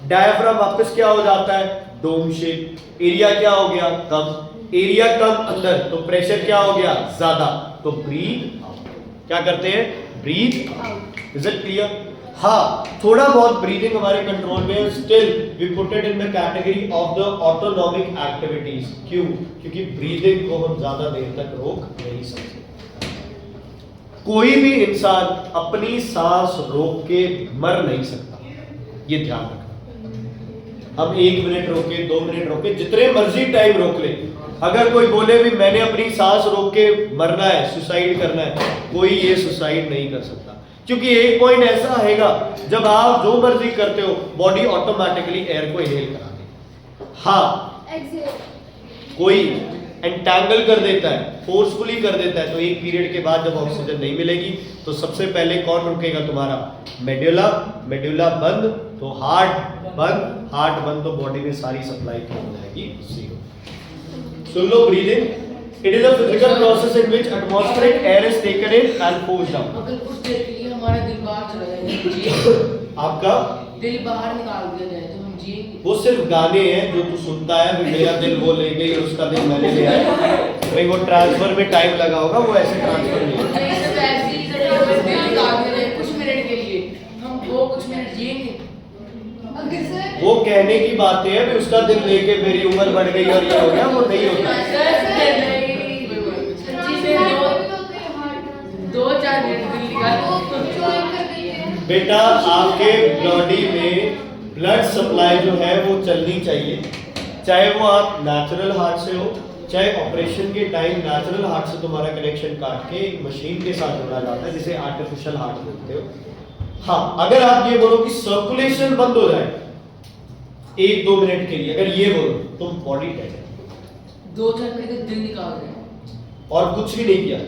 डायाफ्राम वापस क्या हो जाता है, डोम शेप, एरिया क्या हो गया, कम, एरिया कम अंदर, तो प्रेशर क्या हो गया, ज्यादा, तो ब्रीथ आउट। क्या करते हैं, breathe out. Is it clear. हाँ, थोड़ा बहुत ब्रीदिंग हमारे कंट्रोल में, still we put it in the category of the autonomic activities. क्यों, क्योंकि ब्रीदिंग को हम ज्यादा देर तक रोक नहीं सकते। कोई भी इंसान अपनी सांस रोक के मर नहीं सकता, ये ध्यान रखना। हम 1 मिनट रोके, 2 मिनट रोके, जितने मर्जी टाइम रोक ले, अगर कोई बोले भी मैंने अपनी सांस रोक के मरना है, सुसाइड करना है, कोई ये सुसाइड नहीं कर सकता, क्योंकि एक पॉइंट ऐसा आएगा जब आप जो मर्जी करते हो, बॉडी ऑटोमेटिकली एयर को इनहेल करा देगी। हाँ, कोई एंटैंगल कर देता है, फोर्सफुली कर देता है, तो एक पीरियड के बाद जब ऑक्सीजन नहीं मिलेगी तो सबसे पहले कौन रुकेगा, तुम्हारा मेडुला, मेडुला बंद तो हार्ट बंद, हार्ट बंद तो बॉडी में सारी सप्लाई क्या हो जाएगी, zero. Soon low, breathing, it is a physical process in which atmospheric air is taken in and forced out। अगर कुछ देर के लिए हमारा दिल बाहर चला जाए, आपका दिल बाहर निकाल दिया जाए तो हम जिएंगे। वो सिर्फ गाने हैं जो तू सुनता है, भी मेरा दिल वो ले गई और उसका दिल मैंने ले आया, भाई वो ट्रांसफर में टाइम लगा होगा, वो ऐसे ट्रांसफर नहीं है। दिल निकाल दिया जाए कुछ मिनट के लिए, हम वो कुछ मिनट जिएंगे। वो कहने की बातें हैं, भी उसका दिल लेके मेरी उम्र बढ़ गई और ये हो गया, वो नहीं होता। 2-4 मिनट दिल निकाल। बेटा, आपके बॉडी में ब्लड सप्लाई जो है वो चलनी चाहिए, चाहे वो आप नेचुरल हार्ट से हो, चाहे ऑपरेशन के टाइम नेचुरल हार्ट से तुम्हारा कनेक्शन काट के एक मशीन के साथ जोड़ा जाता है, जिसे आर्टिफिशियल हार्ट बोलते हो। हाँ, अगर आप ये बोलो कि सर्कुलेशन बंद हो जाए 1-2 मिनट के लिए, अगर ये बोलो तो बॉडी डेड है, 2-4 मिनट का दिल निकाल रहे और कुछ भी नहीं किया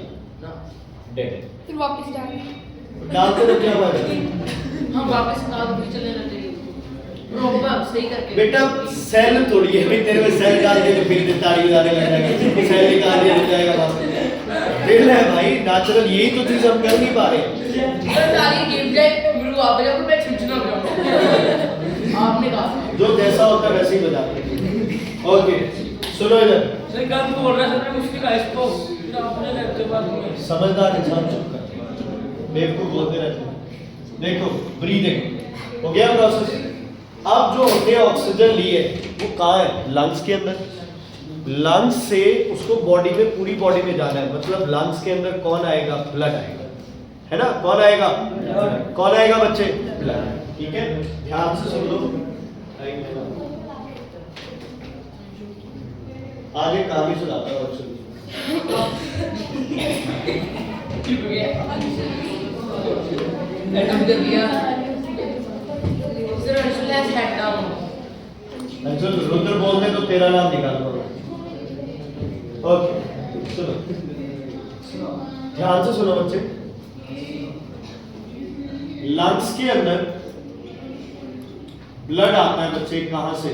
ना, डेड है। फिर वापस डाल डालते तो क्या बात है, हम वापस निकाल के चले जाते हैं प्रॉपर सही करके। बेटा सेल थोड़ी है, तेरे में सेल डाल के तो फिर तारी उड़ाने लग जाएगा, सेल निकाल दिया जाएगा वापस। दिल है भाई, नेचुरल, यही तो चीज हम कर नहीं पा रहे। सारी गेम जाए मेरे आप बजा को मैं खींचना पड़ा। आपने कहा जो जैसा होता है वैसे ही बजाते हैं। ओके सुनो इधर, सर गलत बोल रहा है सर, कुछ नहीं कहा इसको, आपने कहते बात में समझदार इंसान चुप कर, बेवकूफ बोलते रहते हैं। देखो ब्रीदिंग हो गया प्रोसेस। अब जो हमने ऑक्सीजन ली है वो कहाँ है? लंग्स के अंदर। लंग्स से उसको बॉडी में, पूरी बॉडी में जाना है, मतलब लंग्स के अंदर कौन आएगा? ब्लड आएगा, है ना? कौन आएगा? कौन आएगा बच्चे? ब्लड। ठीक है, ध्यान से सुन लो। आज एक कहानी सुनाता हूँ, और सुनिए। चुप गया एटम कर दिया sir let's head down. Anshul Rudra बोलते तो तेरा नाम निकाल दो। ओके सुनो, ध्यान से सुनो बच्चे। लंग्स के अंदर ब्लड आता है बच्चे, कहां से?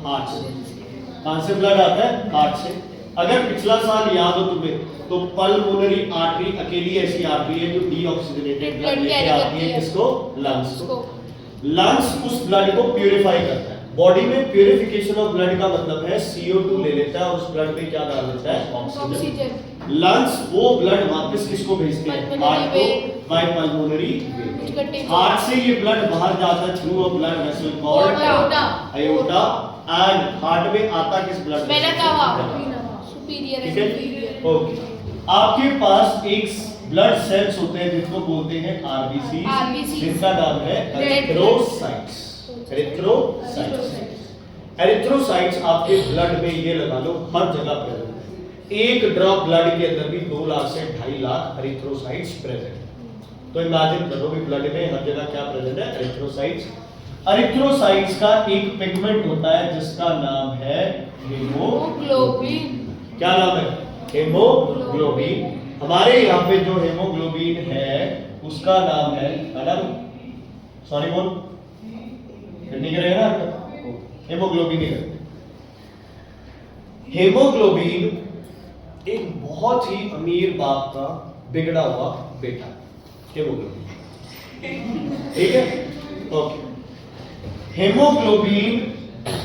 हार्ट से। कहां से ब्लड आता है? हार्ट से। अगर पिछला साल याद हो तुम्हें तो पल्मोनरी आर्टरी अकेली ऐसी आर्टरी है जो डीऑक्सीजनेटेड ब्लड लेके आती है किसको? लंग्स को। लंग्स उस ब्लड को प्यूरिफाई करता है। बॉडी में प्यूरिफिकेशन ऑफ ब्लड का मतलब है CO2 ले लेता है और उस ब्लड में क्या डाल देता है? ऑक्सीजन। लंग्स वो ब्लड वापस किसको भेजते हैं? हार्ट को, बाय पल्मोनरी वेन। हार्ट से ये ब्लड बाहर जाता है through a blood vessel called aorta, and heart में आता किस ब्लड? मैंने कहा सुपीरियर है, ठीक है, सुपीरियर। ओके। आपके पास एक ब्लड सेल्स होते हैं जिनको बोलते हैं RBC, जिनका नाम है एरिथ्रोसाइट्स। एरिथ्रोसाइट्स आपके ब्लड में, ये लगा लो, हर जगह प्रेजेंट। एक ड्रॉप ब्लड के अंदर भी 2 लाख से 2.5 लाख एरिथ्रोसाइट्स प्रेजेंट। तो इमेजिन करो भी ब्लड में हर जगह क्या प्रेजेंट है? एरिथ्रोसाइट्स। एरिथ्रोसाइट्स का एक पिगमेंट होता है जिसका नाम है हीमोग्लोबिन। क्या नाम है? हीमोग्लोबिन। हमारे यहाँ पे जो हीमोग्लोबिन है उसका नाम है ना, सॉरी बोल नहीं करेगा ना, हीमोग्लोबिन ही करते। हीमोग्लोबिन एक बहुत ही अमीर बाप का बिगड़ा हुआ बेटा, हीमोग्लोबिन। ठीक है, ओके। हीमोग्लोबिन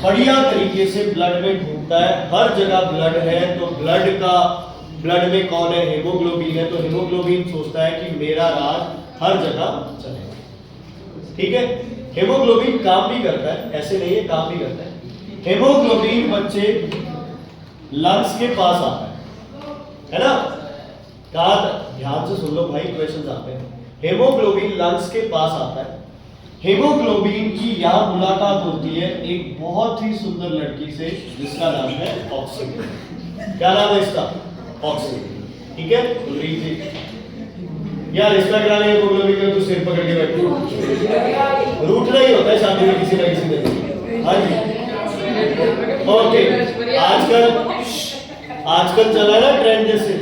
बढ़िया तरीके से ब्लड में घूमता है, हर जगह ब्लड है, तो ब्लड में कौन है? हीमोग्लोबिन है। तो हीमोग्लोबिन सोचता है कि मेरा राज हर जगह चलेगा। ठीक है, हीमोग्लोबिन काम भी करता है, ऐसे नहीं है, काम भी करता है। हीमोग्लोबिन बच्चे लंग्स के पास आता है ना? कहा, ध्यान से सुन लो भाई, क्वेश्चंस आते हैं। हीमोग्लोबिन लंग्स के पास आता है। हीमोग्लोबिन की यहाँ मुलाकात होती है एक बहुत ही सुंदर लड़की से जिसका नाम है ऑक्सीजन। क्या नाम है इसका? ऑक्सीजन। ठीक है, यार इसका कराने हीमोग्लोबिन का तो सिर पकड़ के बैठो, रूठना ही होता है शादी में किसी ना किसी दिन। हाँ जी, ओके। आजकल चला है ना ट्रेंड, जैसे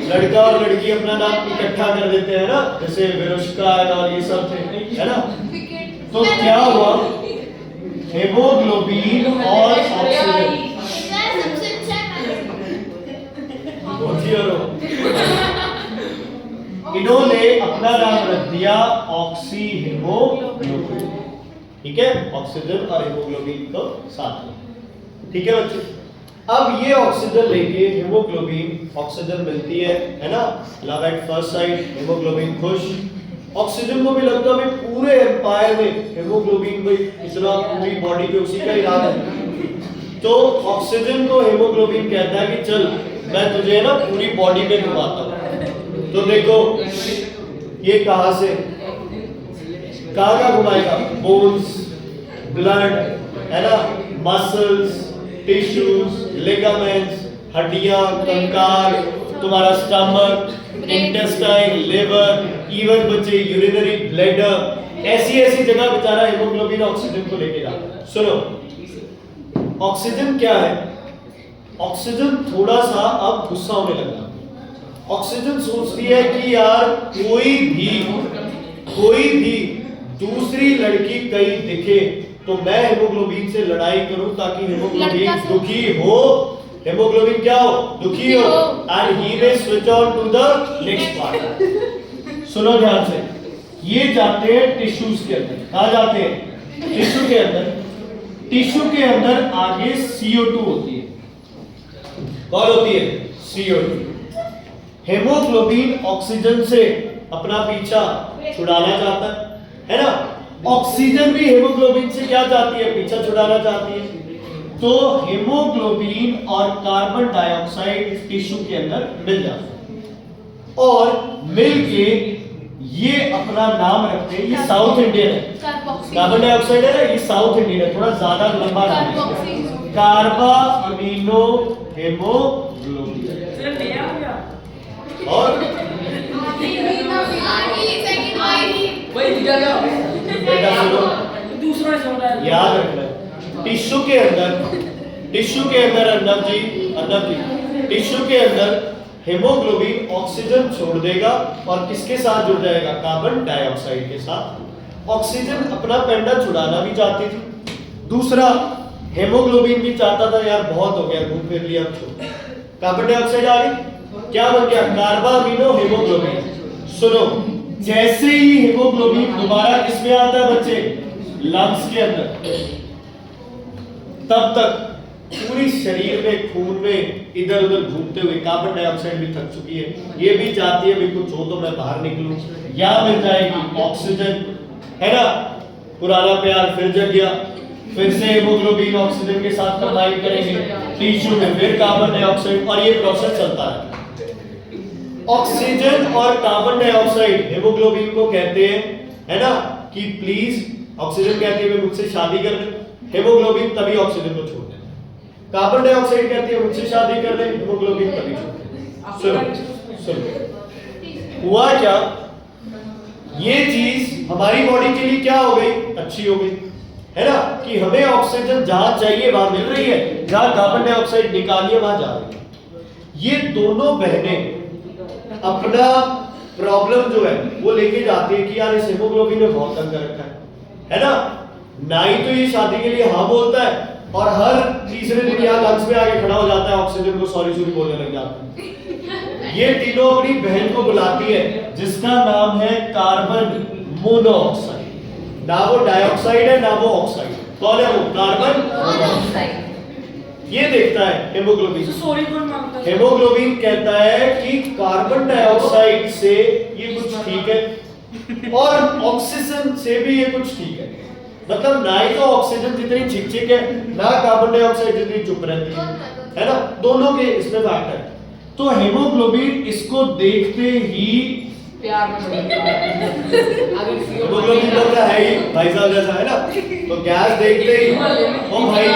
लड़का और लड़की अपना नाम इकट्ठा कर देते हैं ना, जैसे विरुष्का और ये सब थे, है ना? तो क्या हुआ? हीमोग्लोबिन और ऑक्सीजन, इन्होंने अपना नाम रख दिया ऑक्सी हीमोग्लोबिन। ठीक है, ऑक्सीजन और हीमोग्लोबिन को साथ में। ठीक है बच्चे, अब ये ऑक्सीजन लेके हीमोग्लोबिन, ऑक्सीजन मिलती है ना? Love at first sight, haemoglobin खुश। ऑक्सीजन को भी लगता है पूरे एम्पायर में हीमोग्लोबिन भाई इतना पूरी बॉडी पे उसी का ही राज है। तो ऑक्सीजन को हीमोग्लोबिन कहता है कि चल मैं तुझे ना पूरी बॉडी में घुमाता हूँ। तो देखो ये कहां से कहां का घुमाएगा? बोन्स, ब्लड, है ना, मसल्स, टिश्यूज, लिगामेंट्स, हड्डियां, कंकाल, तुम्हारा स्टमक, इंटेस्टाइन, लिवर, इवन बच्चे यूरिनरी ब्लैडर, ऐसी ऐसी जगह बेचारा हीमोग्लोबिन ऑक्सीजन को लेके जाता है। सुनो, ऑक्सीजन क्या है? ऑक्सीजन थोड़ा सा अब गुस्सा होने लगा। ऑक्सीजन सोचती है कि यार कोई भी दूसरी लड़की कहीं दिखे तो मैं हीमोग्लोबिन से लड़ाई करूं ताकि हीमोग्लोबिन दुखी हो, हेमोग्लोबिन क्या हो, दुखी हो, एंड ही में switch on to the next part. सुनो ध्यान से, ये जाते हैं टिश्यूज के अंदर। कहां जाते हैं? टिश्यू के अंदर। टिश्यू के अंदर आगे CO2 होती है। कौन होती है? CO2। हेमोग्लोबिन ऑक्सीजन से अपना पीछा छुड़ाना चाहता है ना? ऑक्सीजन भी हेमोग्लोबिन से क्या चाहती है? पीछा छुड़ाना चाहती है। तो हेमोग्लोबिन और कार्बन डाइऑक्साइड टिश्यू के अंदर मिल जाते हैं और मिलके ये अपना नाम रखते हैं। ये साउथ इंडियन है, कार्बन डाइऑक्साइड है ना, ये साउथ इंडियन है, थोड़ा ज्यादा लंबा नाम है, कार्बा अमीनो हेमोग्लोबिन। सिर्फ नया हो गया और वही दिखा गया। बेटा सुनो, दूसरा ने समझा है। याद रखना, टिश्यू के अंदर अंदर जी टिश्यू के अंदर हेमोग्लोबिन ऑक्सीजन छोड़ देगा और किसके साथ जुड़ जाएगा? कार्बन डाइऑक्साइड के साथ। ऑक्सीजन अपना पेंडा छुड़ाना भी चाहती थी, दूसरा हेमोग्लोबिन भी चाहता था यार बहुत हो गया, घूम फिर लिया, कार्बन डाइऑक्साइड आ गई, क्या बन गया? Carbamino haemoglobin. सुनो, जैसे ही हेमोग्लोबिन दोबारा किसमें आता है बच्चे? लंग्स के अंदर, तब तक पूरी शरीर में खून में इधर उधर घूमते हुए कार्बन डाइऑक्साइड भी थक चुकी है, ये भी चाहती है भी कुछ हो तो मैं बाहर निकलूं, या मिल जाएगी ऑक्सीजन, है ना? पुराना प्यार फिर जग गया, फिर से हेमोग्लोबिन ऑक्सीजन के साथ कंबाइन करेंगे टिश्यू में, फिर कार्बन डाइऑक्साइड, और ये प्रोसेस चलता है। ऑक्सीजन और कार्बन डाइऑक्साइड हेमोग्लोबिन को कहते हैं, है ना, कि प्लीज, ऑक्सीजन कहती है मुझसे शादी कर ले, हेमोग्लोबिन तभी ऑक्सीजन को छोड़ दे। कार्बन डाइऑक्साइड कहती है मुझसे शादी कर ले, हेमोग्लोबिन तभी छोड़ दे। सुनो हुआ क्या, ये चीज हमारी बॉडी के लिए क्या हो गई? अच्छी हो गई, है ना, कि हमें ऑक्सीजन जहां चाहिए वहां मिल रही है, जहां कार्बन डाइऑक्साइड निकालिए वहां जा रही है। ये दोनों बहनें अपना प्रॉब्लम जो है वो लेके जाती है कि यार इस हेमोग्लोबिन ने बहुत तंग कर रखा है ना? ना ही तो ये शादी के लिए हाँ बोलता है और हर तीसरे दिन यहाँ लंग्स में आके खड़ा हो जाता है, ऑक्सीजन को सॉरी सॉरी बोलने लग जाता है। ये तीनों अपनी बहन को बुलाती है जिसका नाम है कार्बन मोनोऑक्साइड। ना वो डाइऑक्साइड है ना वो ऑक्साइड, कौन है वो? Carbon monoxide. ये देखता है हेमोग्लोबिन, सॉरी कौन मांगता है? हेमोग्लोबिन कहता है कि कार्बन डाइऑक्साइड से ये कुछ ठीक है और ऑक्सीजन से भी ये कुछ ठीक है। मतलब ना ही तो ऑक्सीजन जितनी छिक है, ना कार्बन डाइऑक्साइड जितनी चुप रहती है ना? दोनों के इसमें फैक्ट है। तो हेमोग्लोबिन इसको देखते ही प्यार में हेमोग्लोबिन तो क्या है ही भाई साहब जैसा, है ना? तो गैस देखते ही ओ भाई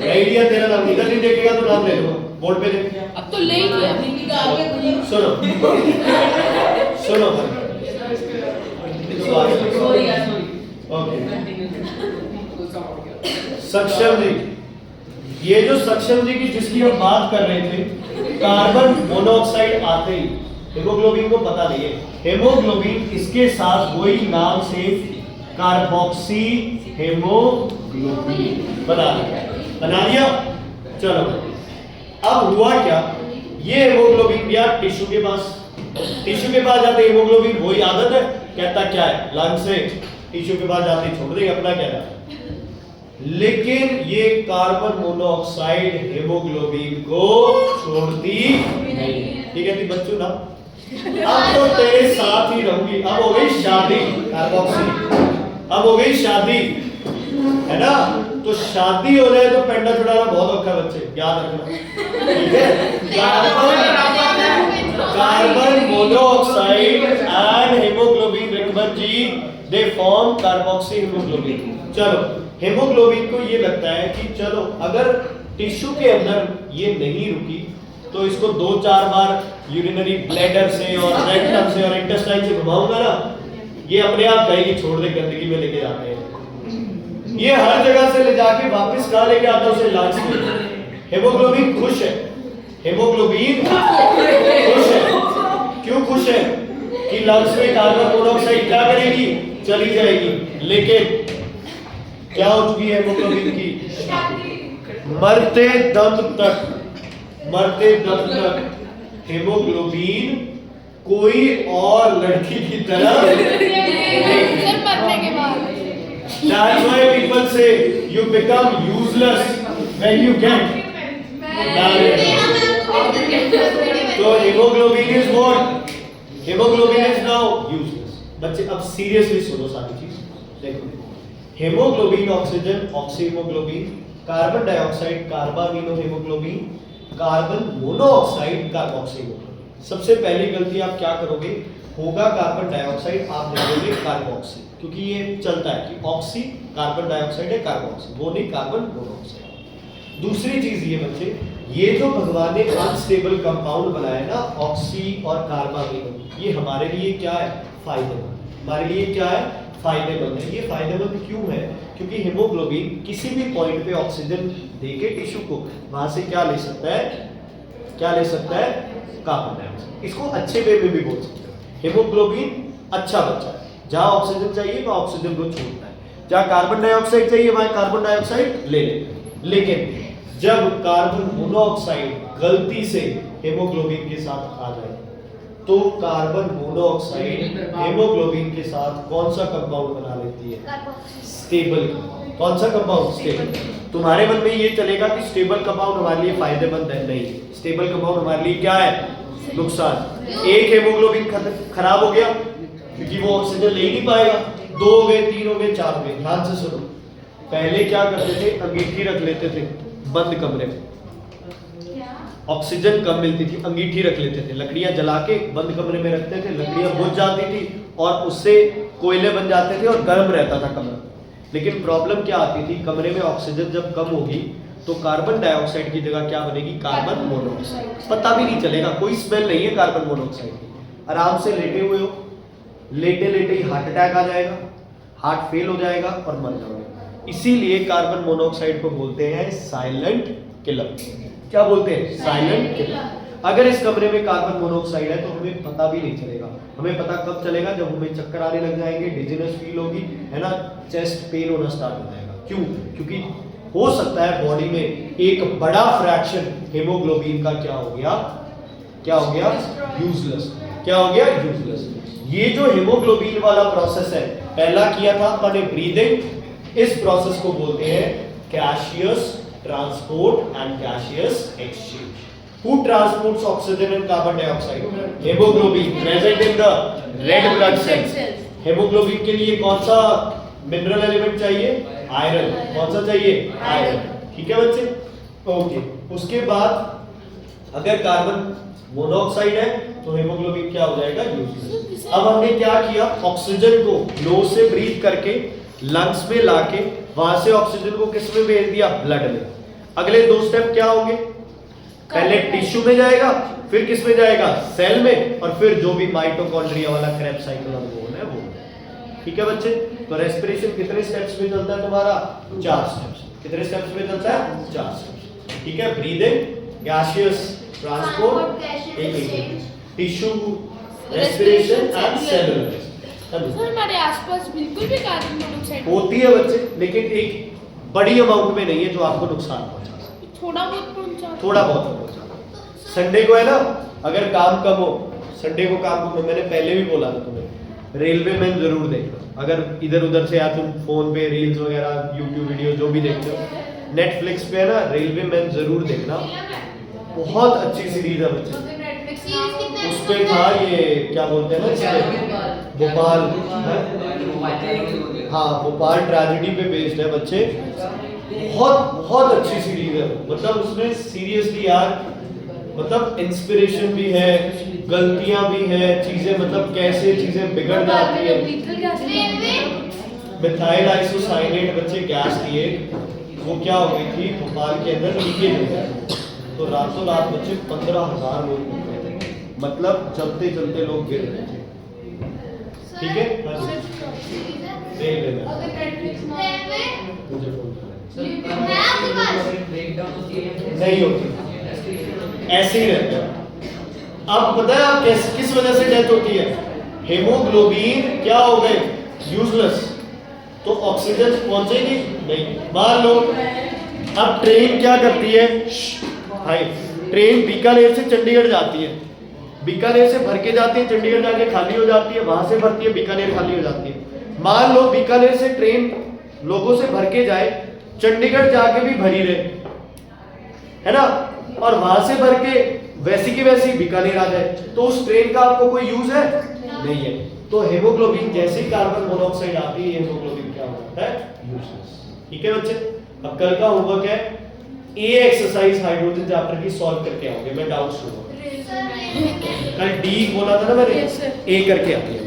आइडिया तेरा नाम इधर नहीं देखेगा तो नाम ले लूंगा, बोर्ड पे देख। अब तो ले ही लिया, दीदी का आगे सुनो सुनो सॉरी यार, सॉरी। ओके, सक्षम जी, ये जो सक्षम जी की जिसकी हम बात कर रहे थे, कार्बन मोनोऑक्साइड आते ही हेमोग्लोबिन को पता नहीं है, हेमोग्लोबिन इसके साथ वही नाम से कार्बोक्सी हेमोग्लोबिन बना लिया। चलो अब हुआ क्या, ये हेमोग्लोबिन गया टिश्यू के पास, टिश्यू के पास जाते हेमोग्लोबिन वही आदत है, कहता क्या है लंग से टिश्यू के पास जाते छोड़ देंगे अपना क्या है, लेकिन ये कार्बन मोनोऑक्साइड हेमोग्लोबिन को छोड़ती नहीं। ठीक है बच्चों ना, अब तो तेरे साथ ही रहूंगी। अब हो गई शादी, कार्बोक्सी, अब हो गई शादी, है ना? तो शादी हो जाए तो पेंडा छुड़ाना बहुत औखा बच्चे, याद रखना, ठीक है? Carbon monoxide and haemoglobin, recover जी, दे फॉर्म कार्बोक्सी हेमोग्लोबिन। चलो हेमोग्लोबिन को ये लगता है कि चलो अगर टिश्यू के अंदर ये नहीं रुकी तो इसको 2-4 बार यूरिनरी ब्लैडर से और रेक्टम से और इंटेस्टाइन से घुमाऊंगा ना, ये अपने आप कहेगी छोड़ दे, गंदगी में लेके जाते हैं। ये हर जगह से ले जाके वापस कहां लेके आता है? उसे लंग्स में। हेमोग्लोबिन खुश है, हेमोग्लोबिन खुश है। क्यों खुश है? कि लंग्स में कार्बन मोनोऑक्साइड क्या करेगी? चली जाएगी। लेकिन क्या हो चुकी है हेमोग्लोबिन की? मरते दम तक हेमोग्लोबिन कोई और लड़की की तरह सर मरने के बाद That's why people say you become useless when you get married. So hemoglobin is what? Hemoglobin is now useless. बच्चे अब सीरियसली सुनो सारी चीज देखो। Haemoglobin oxygen oxyhaemoglobin, carbon dioxide carbamino haemoglobin, carbon monoxide carboxyhaemoglobin. सबसे पहली गलती आप क्या करोगे, होगा कार्बन डाइऑक्साइड, आप लिखोगे कार्बोक्सी, क्योंकि ये चलता है कि ऑक्सी कार्बन डाइऑक्साइड है कार्बोक्सी, वो नहीं कार्बन मोनोऑक्साइड। दूसरी चीज ये बच्चे, ये जो भगवान ने अनस्टेबल कंपाउंड बनाया ना ऑक्सी और कार्बामिनो, ये हमारे लिए क्या है, फायदेमंद। हमारे लिए क्या है, फायदेमंद है। ये फायदेमंद क्यों है, क्योंकि हेमोग्लोबिन किसी भी पॉइंट पे ऑक्सीजन देके टिश्यू को वहां से क्या ले सकता है, क्या ले सकता है, कार्बन डाइऑक्साइड। इसको अच्छे वे में भी बोल सकते हैं, हेमोग्लोबिन अच्छा बच्चा है, जहां ऑक्सीजन चाहिए वहां ऑक्सीजन को छोड़ता है, जहां कार्बन डाइऑक्साइड चाहिए वहां कार्बन डाइऑक्साइड ले लेता है। लेकिन जब कार्बन मोनोऑक्साइड गलती से हेमोग्लोबिन के साथ आ जाए तो कार्बन मोनोऑक्साइड हेमोग्लोबिन के साथ कौन सा कंपाउंड बना लेती है, स्टेबल। कौन सा कंपाउंड, स्टेबल। तुम्हारे मन में ये चलेगा कि स्टेबल कंपाउंड हमारे लिए फायदेमंद है, नहीं, स्टेबल कंपाउंड हमारे लिए क्या है, नुकसान। एक हेमोग्लोबिन खराब हो गया क्योंकि वो ऑक्सीजन ले ही नहीं पाएगा, 2 हो गए, 3 हो गए, 4 हो गए। ध्यान से सुनो, पहले क्या करते थे, अंगीठी रख लेते थे बंद कमरे में, ऑक्सीजन कम मिलती थी, अंगीठी रख लेते थे, लकड़ियां जला के बंद कमरे में रखते थे, लकड़ियां बुझ जाती थी और उससे कोयले बन जाते थे और गर्म रहता था कमरा। लेकिन प्रॉब्लम क्या आती थी, कमरे में ऑक्सीजन जब कम होगी तो कार्बन डाइऑक्साइड की जगह क्या बनेगी, कार्बन मोनोऑक्साइड। पता भी नहीं चलेगा, कोई स्मेल नहीं है कार्बन मोनोऑक्साइड की। आराम से लेटे हुए हो, लेटे लेटे ही हार्ट अटैक आ जाएगा, हार्ट फेल हो जाएगा और मर जाओगे। इसीलिए कार्बन मोनोऑक्साइड को बोलते हैं साइलेंट किलर। क्या बोलते हैं, साइलेंट किलर। अगर इस कमरे में कार्बन मोनोऑक्साइड है तो हमें पता भी नहीं चलेगा। हमें पता कब चलेगा, जब हमें चक्कर आने लग जाएंगे, डिजीनेस फील होगी, है ना, चेस्ट पेन होना स्टार्ट हो जाएगा। क्यों, क्योंकि हो सकता है बॉडी में एक बड़ा फ्रैक्शन हेमोग्लोबिन का क्या हो गया, क्या हो गया, यूजलेस। क्या हो गया, यूजलेस। ये जो हेमोग्लोबिन वाला प्रोसेस है, पहला किया था अपने ब्रीदिंग, इस प्रोसेस को बोलते हैं gaseous transport and gaseous exchange. Who transports oxygen and carbon dioxide? Hemoglobin present in the red blood cells. Haemoglobin के लिए कौन सा मिनरल एलिमेंट चाहिए, आयरन। कौन सा चाहिए, आयरन। ठीक है बच्चे, ओके। उसके बाद अगर कार्बन मोनोऑक्साइड है तो हेमोग्लोबिन क्या हो जाएगा, यूजलेस। अब हमने क्या किया, ऑक्सीजन को नोज से ब्रीथ करके लंग्स में लाके वहां से ऑक्सीजन को किस में भेज दिया, ब्लड में। अगले 2 स्टेप क्या होंगे, पहले टिश्यू में जाएगा, फिर किस में जाएगा, सेल में, और फिर जो भी माइटोकॉन्ड्रिया वाला क्रेब्स साइकिल है वो। ठीक है बच्चे, तो रेस्पिरेशन कितने स्टेप्स में चलता है तुम्हारा, 4 स्टेप्स। कितने स्टेप्स में चलता है, 4 स्टेप्स। ठीक है, breathing, gaseous transport, tissue, respiration and cellular. Sir हमारे आसपास बिल्कुल भी कार्बन मोनोऑक्साइड होती है बच्चे, लेकिन एक बड़ी अमाउंट में नहीं है जो आपको नुकसान पहुंचा सकती। थोड़ा बहुत पहुंचा, थोड़ा बहुत पहुंचा। संडे को है ना, अगर काम कम हो, संडे को काम कम हो, मैंने पहले भी बोला था तुम्हें, रेलवे मैन जरूर देखना। अगर इधर उधर से यार तुम फोन पे रील्स वगैरह, यूट्यूब वीडियो जो भी देखते हो, नेटफ्लिक्स पे है ना, रेलवे मैन जरूर देखना, बहुत अच्छी सीरीज है बच्चे। उस पे था ये क्या बोलते हैं ना, भोपाल, हाँ भोपाल ट्रेजेडी पे बेस्ड है बच्चे। बहुत बहुत अच्छी सीरीज है, मतलब उसमें सीरियसली यार, मतलब इंस्पिरेशन भी है, गलतियां भी है, चीजें मतलब कैसे चीजें बिगड़ जाती है। मिथाइल आइसोसाइनेट बच्चे गैस दिए, वो क्या हो गई थी, भोपाल के अंदर लीकेज हो गया, तो रातों रात बच्चे 15,000 लोग मर गए थे, मतलब चलते चलते लोग गिर रहे थे। ठीक है, मुझे फोन नहीं होती, ऐसे ही रहता है। अब पता है आप किस वजह से डेथ होती है, हेमोग्लोबिन क्या हो गए, यूजलेस, तो ऑक्सीजन पहुंचेगी नहीं। मान लो अब ट्रेन क्या करती है भाई, ट्रेन बीकानेर से चंडीगढ़ जाती है, बीकानेर से भर के जाती है, चंडीगढ़ जाके खाली हो जाती है, वहां से भरती है, बीकानेर खाली हो जाती है। मान लो बीकानेर से ट्रेन लोगों से भर के जाए, चंडीगढ़ जाके भी भरी रहे, है ना, और वहां से भर के वैसी की वैसी बीकानेर आ जाए, तो उस ट्रेन का आपको कोई यूज है नहीं है। तो हेमोग्लोबिन जैसे ही कार्बन मोनोऑक्साइड आती है, हेमोग्लोबिन क्या होता है, यूजलेस। ठीक है बच्चे, अब कल का होमवर्क है ए एक्सरसाइज हाइड्रोजन चैप्टर की सॉल्व करके आओगे, मैं डाउट शुरू कल डी बोला था ना मैंने, Yes, sir. ए करके आती है।